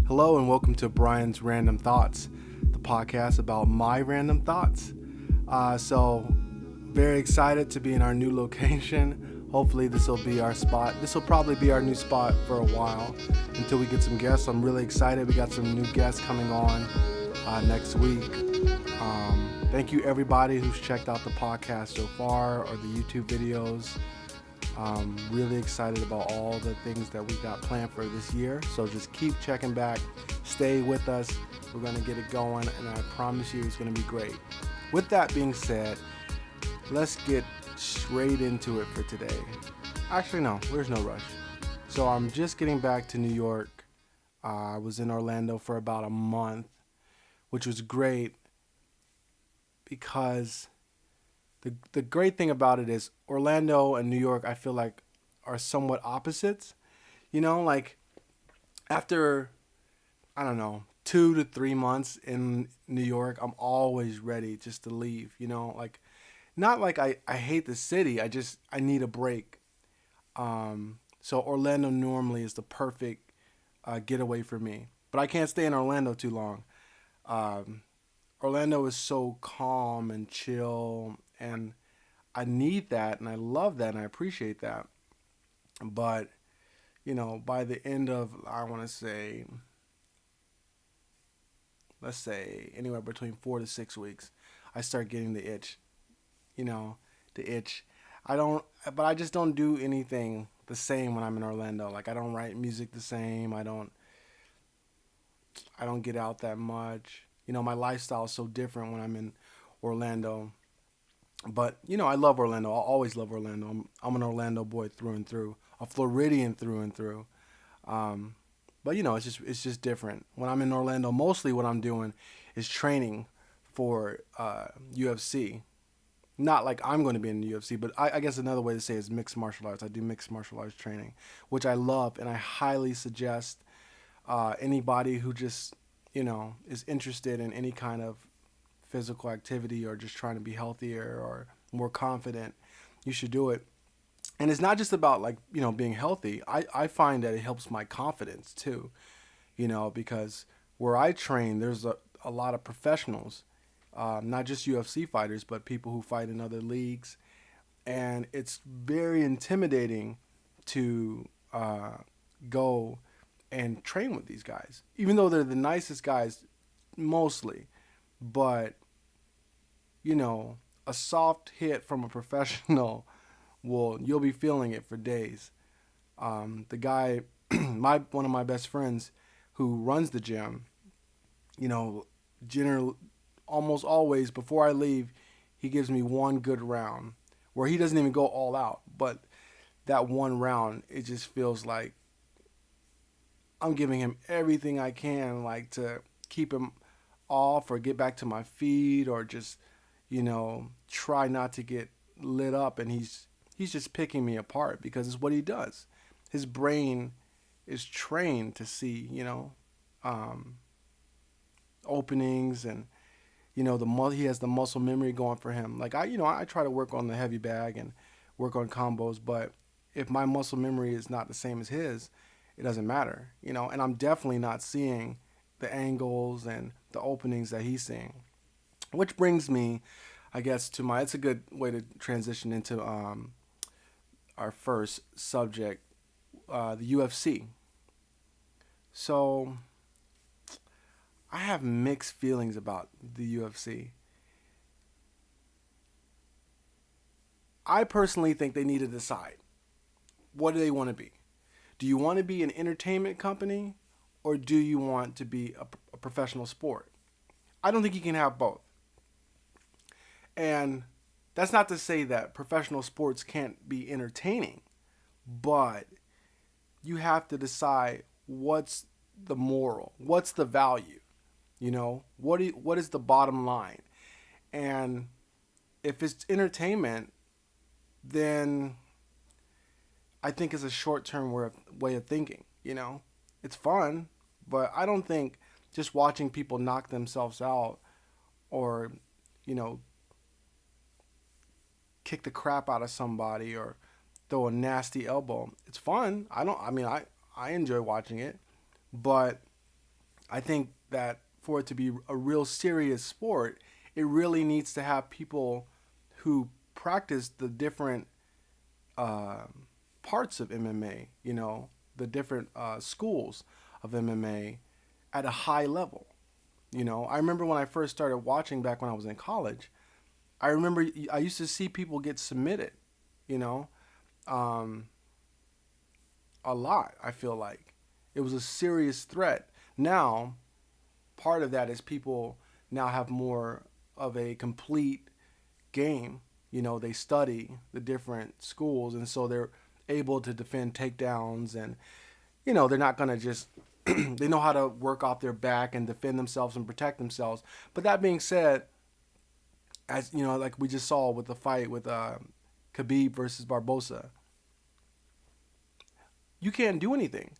Hello and welcome to Brian's Random Thoughts, the podcast about my random thoughts. Very excited to be in our new location. Hopefully this will be our spot. This will probably be our new spot for a while until we get some guests. I'm really excited. We got some new guests coming on next week. Thank you everybody who's checked out the podcast so far or the YouTube videos. Really excited about all the things that we got planned for this year. So just keep checking back. Stay with us. We're going to get it going, and I promise you it's going to be great. With that being said, let's get straight into it for today. Actually, no, there's no rush. So I'm just getting back to New York. I was in Orlando for about a month, which was great because the great thing about it is Orlando and New York, I feel like, are somewhat opposites. You know, like after, 2 to 3 months in New York, I'm always ready just to leave, like not like I hate the city. I need a break. So Orlando normally is the perfect getaway for me, but I can't stay in Orlando too long. Orlando is so calm and chill, and I need that, and I love that, and I appreciate that. But, by the end of, let's say anywhere between 4 to 6 weeks, I start getting the itch. The itch. But I just don't do anything the same when I'm in Orlando. Like, I don't write music the same. I don't get out that much. My lifestyle is so different when I'm in Orlando. But, I love Orlando. I'll always love Orlando. I'm an Orlando boy through and through, a Floridian through and through. But, it's just different. When I'm in Orlando, mostly what I'm doing is training for UFC. Not like I'm going to be in the UFC, but I guess another way to say it is mixed martial arts. I do mixed martial arts training, which I love, and I highly suggest anybody who just, is interested in any kind of physical activity or just trying to be healthier or more confident, you should do it. And it's not just about being healthy. I find that it helps my confidence too, because where I train, there's a lot of professionals, not just UFC fighters, but people who fight in other leagues. And it's very intimidating to go and train with these guys, even though they're the nicest guys mostly. But, a soft hit from a professional, you'll be feeling it for days. The guy, one of my best friends who runs the gym, generally, almost always before I leave, he gives me one good round where he doesn't even go all out. But that one round, it just feels like I'm giving him everything I can, like to keep him off or get back to my feet or just, try not to get lit up. And he's just picking me apart because it's what he does. His brain is trained to see, openings and, he has the muscle memory going for him. Like I try to work on the heavy bag and work on combos, but if my muscle memory is not the same as his, it doesn't matter, and I'm definitely not seeing the angles and the openings that he's seeing. Which brings me, I guess, it's a good way to transition into our first subject, the UFC. So, I have mixed feelings about the UFC. I personally think they need to decide, what do they want to be? Do you want to be an entertainment company, or do you want to be a professional sport? I don't think you can have both. And that's not to say that professional sports can't be entertaining, but you have to decide what's the moral, what's the value, what is the bottom line? And if it's entertainment, then I think it's a short-term way of thinking, It's fun, but I don't think just watching people knock themselves out or, kick the crap out of somebody or throw a nasty elbow. It's fun. I enjoy watching it, but I think that for it to be a real serious sport, it really needs to have people who practice the different uh, parts of MMA, the different schools of MMA at a high level. I remember when I first started watching back when I was in college, I remember I used to see people get submitted, you know, um, a lot, I feel like. It was a serious threat. Now, part of that is people now have more of a complete game. They study the different schools, and so they're able to defend takedowns, and they're not going to just they know how to work off their back and defend themselves and protect themselves. But that being said, as like we just saw with the fight with Khabib versus Barbosa, you can't do anything.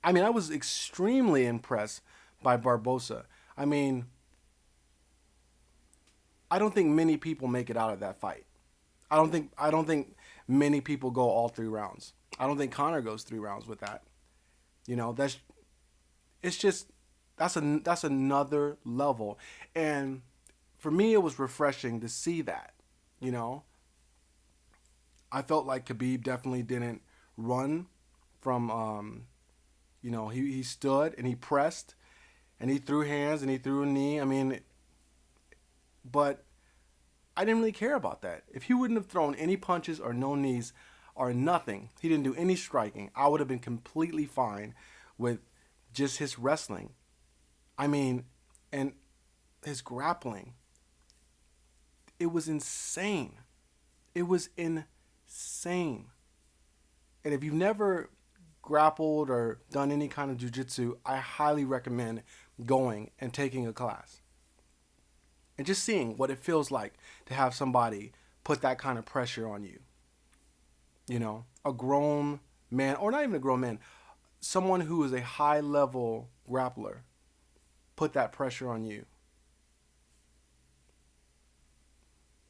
I mean, I was extremely impressed by Barbosa. I mean, I don't think many people make it out of that fight. I don't think many people go all 3 rounds. I don't think Conor goes 3 rounds with that. That's it's just that's another level. And for me it was refreshing to see that. You know, I felt like Khabib definitely didn't run from he stood and he pressed and he threw hands and he threw a knee. I mean, but I didn't really care about that. If he wouldn't have thrown any punches or no knees or nothing, he didn't do any striking, I would have been completely fine with just his wrestling. I mean, and his grappling. It was insane. It was insane. And if you've never grappled or done any kind of jiu-jitsu, I highly recommend going and taking a class. And just seeing what it feels like to have somebody put that kind of pressure on you. A grown man, or not even a grown man, someone who is a high level grappler put that pressure on you.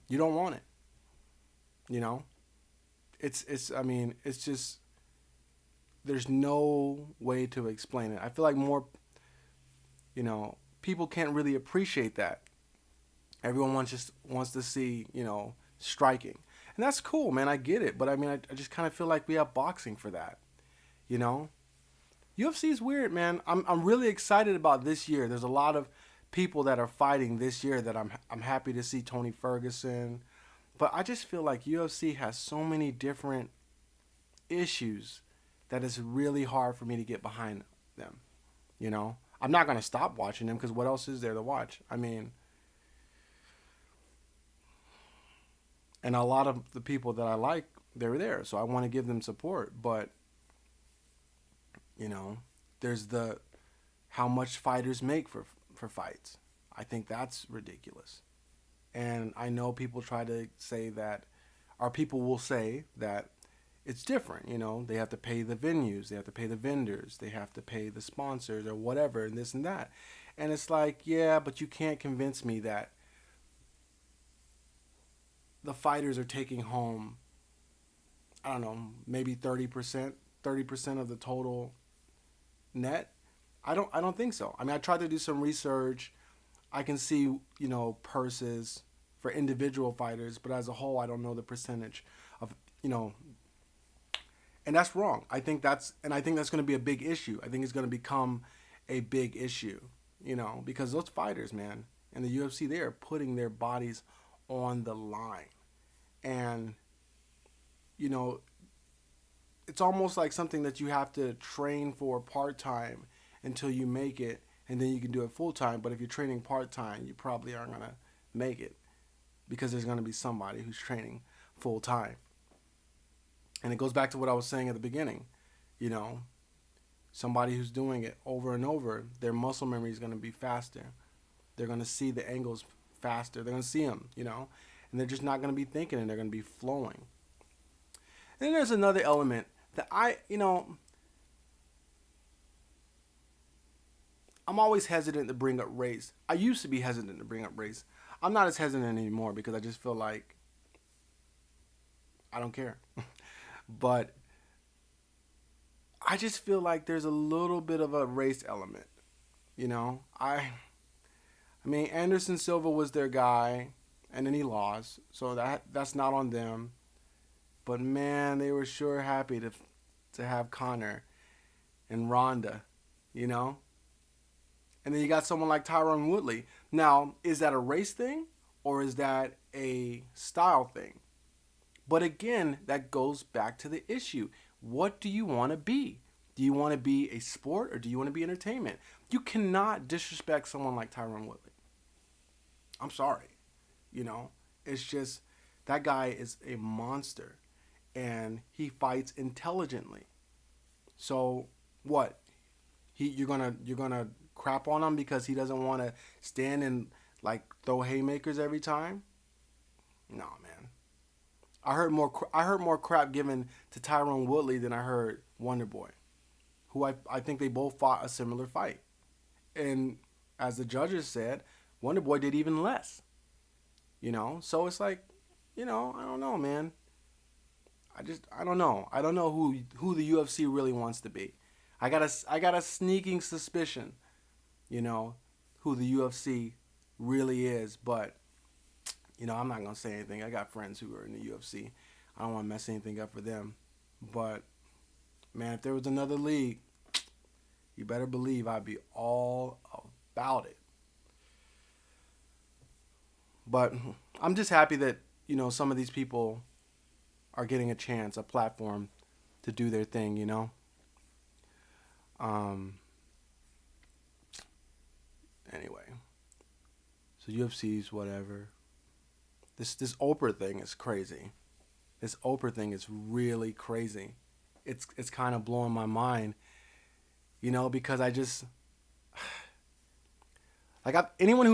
You don't want it. You know? It's just there's no way to explain it. I feel like more people can't really appreciate that. Everyone wants to see, striking. And that's cool, man. I get it. But I mean, I just kind of feel like we have boxing for that. You know? UFC is weird, man. I'm really excited about this year. There's a lot of people that are fighting this year that I'm happy to see. Tony Ferguson. But I just feel like UFC has so many different issues that it's really hard for me to get behind them. I'm not going to stop watching them because what else is there to watch? I mean, and a lot of the people that I like, they're there. So I want to give them support. But, there's the how much fighters make for fights. I think that's ridiculous. And I know people try to say that, or people will say that it's different. They have to pay the venues, they have to pay the vendors, they have to pay the sponsors or whatever, and this and that. And it's like, yeah, but you can't convince me that the fighters are taking home, I don't know, maybe 30% of the total net. I don't think so. I mean, I tried to do some research. I can see, purses for individual fighters, but as a whole, I don't know the percentage of, and that's wrong. I think that's going to be a big issue. I think it's going to become a big issue, because those fighters, man, in the UFC, they are putting their bodies on the line. And, it's almost like something that you have to train for part-time until you make it, and then you can do it full-time. But if you're training part-time, you probably aren't going to make it because there's going to be somebody who's training full-time. And it goes back to what I was saying at the beginning. Somebody who's doing it over and over, their muscle memory is going to be faster. They're going to see the angles faster. They're going to see them, and they're just not going to be thinking, and they're going to be flowing. And then there's another element that I'm always hesitant to bring up race. I used to be hesitant to bring up race. I'm not as hesitant anymore because I just feel like I don't care. But I just feel like there's a little bit of a race element. You know, I mean, Anderson Silva was their guy, and then he lost, so that's not on them. But man, they were sure happy to have Conor and Ronda, you know. And then you got someone like Tyron Woodley. Now, is that a race thing or is that a style thing? But again, that goes back to the issue. What do you want to be? Do you want to be a sport or do you want to be entertainment? You cannot disrespect someone like Tyron Woodley. I'm sorry. You know, it's just that guy is a monster and he fights intelligently. So what? You're gonna crap on him because he doesn't want to stand and like throw haymakers every time? No, man. I heard more crap given to Tyrone Woodley than I heard Wonder Boy, who I think they both fought a similar fight. And as the judges said, Wonder Boy did even less. You know, so it's like, I don't know, man. I don't know. I don't know who the UFC really wants to be. I got a sneaking suspicion, you know, who the UFC really is, but I'm not gonna say anything. I got friends who are in the UFC. I don't want to mess anything up for them. But man, if there was another league, you better believe I'd be all about it. But I'm just happy that some of these people are getting a chance, a platform to do their thing. Um. Anyway, so UFC's whatever. This Oprah thing is crazy. This Oprah thing is really crazy. It's kind of blowing my mind, because I just like anyone who